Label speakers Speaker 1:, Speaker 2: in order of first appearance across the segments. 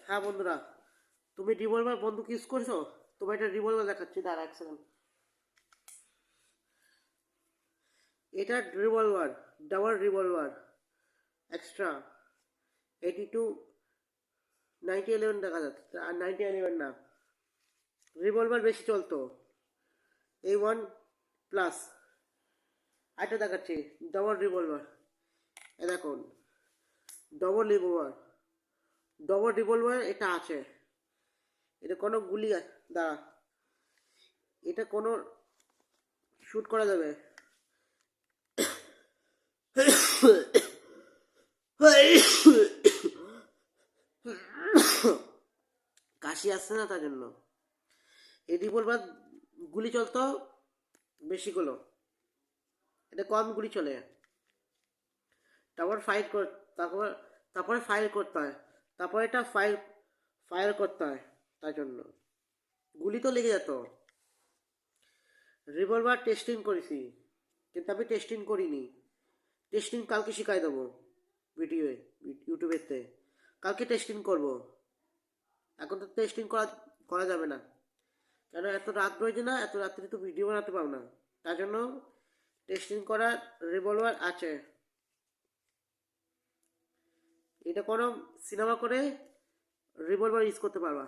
Speaker 1: হ্যাঁ বন্ধুরা, তুমি রিভলভার বন্দুক ইউজ করছো? তোমার একটা রিভলভার দেখাচ্ছি, দাঁড়া এক সেকেন্ড। এটা রিভলভার, ডাবল রিভলভার, এক্সট্রা 82 9011 দেখা যাচ্ছে, আর 9011 না, রিভলভার বেশি চলতো। A1 প্লাস এটা দেখাচ্ছি, ডবল রিভলভার। এ দেখুন, ডবল রিভলভার, ডবল রিভলভার এটা আছে। এটা কোনো গুলি দাঁড়া, এটা কোনো শ্যুট করা যাবে। কাশি আসছে না, তার জন্য। এই রিভলভার গুলি চলতো বেশিগুলো, এটা কম গুলি চলে। তারপর ফাইট কর, তারপর তারপরে ফায়ার করতে হয়, তারপর এটা ফায়ার করতে হয়, তার জন্য গুলি তো লেগে যেত। রিভলভার টেস্টিং করেছি, কিন্তু আমি টেস্টিং করিনি। টেস্টিং কালকে শিখাই দেবো ভিডিওয়ে, ইউটিউবেতে। কালকে টেস্টিং করব, এখন তো টেস্টিং করা করা যাবে না, কেন এত রাত রয়েছে না, এত রাত্রে তো ভিডিও বানাতে পারবো না। তার জন্য টেস্টিং করার রিভলভার আছে। এটা কোনো সিনেমা করে রিভলভার ইউজ করতে পারবা।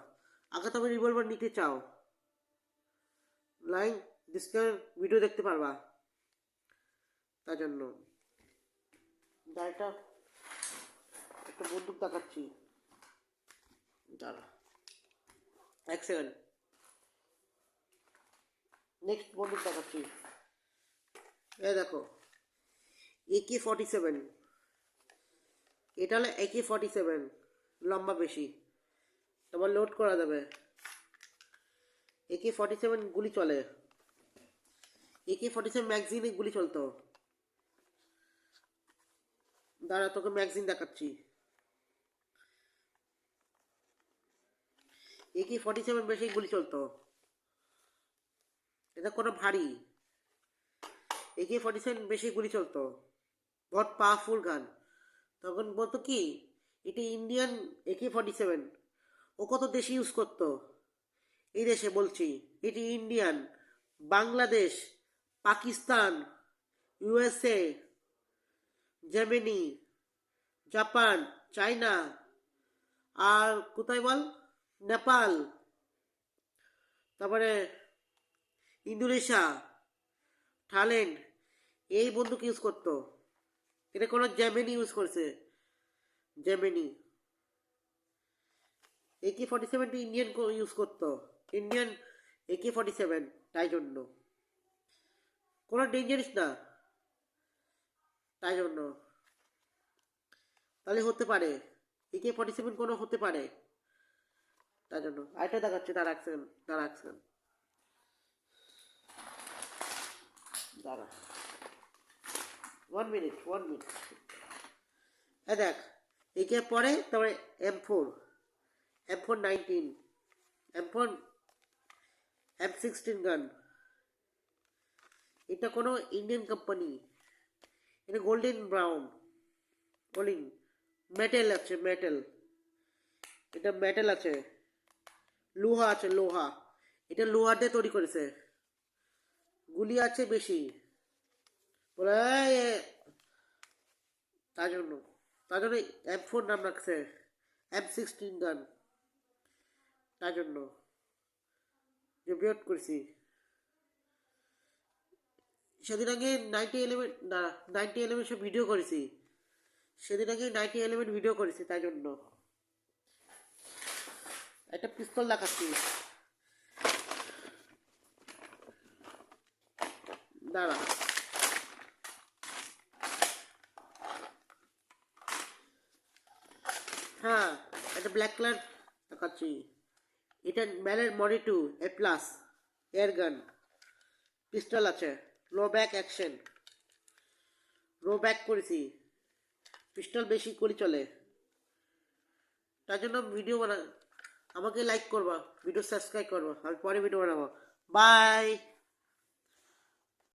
Speaker 1: আগে তুমি রিভলভার নিতে চাও, লাইন ডিসকাউন্ট ভিডিও দেখতে পারবা, তার জন্য। একটা একটা বন্দুক দেখাচ্ছি, দাঁড়া এক সেকেন্ড। নেক্সট বন্দুক দেখাচ্ছি, এই দেখো, AK-47। এটা হলো AK-47, লম্বা বেশি, তোমার লোড করা যাবে। AK-47 গুলি চলে, AK-47 ম্যাগজিনে গুলি চলতো। দাঁড়া, তোকে ম্যাগজিন দেখাচ্ছি। AK-47 বেশি গুলি চলতো, এটা কোনো ভারী। AK-47 বেশি গুলি চলতো, বহুত পাওয়ারফুল গান। তখন বলতো কি, এটি ইন্ডিয়ান AK-47, ও কত দেশে ইউজ করতো। এই দেশে বলছি, এটি Indian, Bangladesh, Pakistan, USA, Germany, Japan, China, আর কোথায় বল, নেপাল, তারপরে ইন্দোনেশিয়া, থাইল্যান্ড, এই বন্দুক ইউজ করতো। এটা কোনো জার্মানি ইউজ করছে, জার্মানি। AK-47 ইন্ডিয়ান ইউজ করতো, ইন্ডিয়ান AK-47, তাই জন্য কোনো ডেঞ্জারাস না, তাই জন্য। তাহলে হতে পারে AK-47 কোনো হতে পারে, তার জন্য। আরেকটা দেখাচ্ছে, দাঁড়া এক সেকেন্ড, দাঁড়া এক সেকেন্ড, দাঁড়া 1 মিনিট, 1 মিনিট। এ দেখ, একে পরে তারপরে M4, M4-19, M4, M16 গান। এটা কোনো ইন্ডিয়ান কোম্পানি, এটা গোল্ডেন ব্রাউন, গোল্ডেন মেটেল আছে, মেটেল, এটা মেটেল আছে, লোহা আছে, লোহা, এটা লোহা দিয়ে তৈরি করেছে। গুলি আছে বেশি, বলে তার জন্য, তার জন্য M4 নাম রাখছে, M16 গান, তার জন্য যে বিরোধ করেছি। সেদিন আগে 9011, না 9011 সব ভিডিও করেছি, সেদিন আগে 9011 ভিডিও করেছি, তাই জন্য। একটা পিস্তল দেখাচ্ছি, দাঁড়া। হ্যাঁ, একটা ব্ল্যাক কালার দেখাচ্ছি, এটা ম্যালের মডি 2 A+, এয়ার গান, পিস্তল আছে, low back action, low back করেছি, পিস্তল বেশি করে চলে, তার জন্য ভিডিও বানা। আমাকে লাইক করবা, ভিডিও সাবস্ক্রাইব করবা, আমি পরে ভিডিও বানাবো। বাই।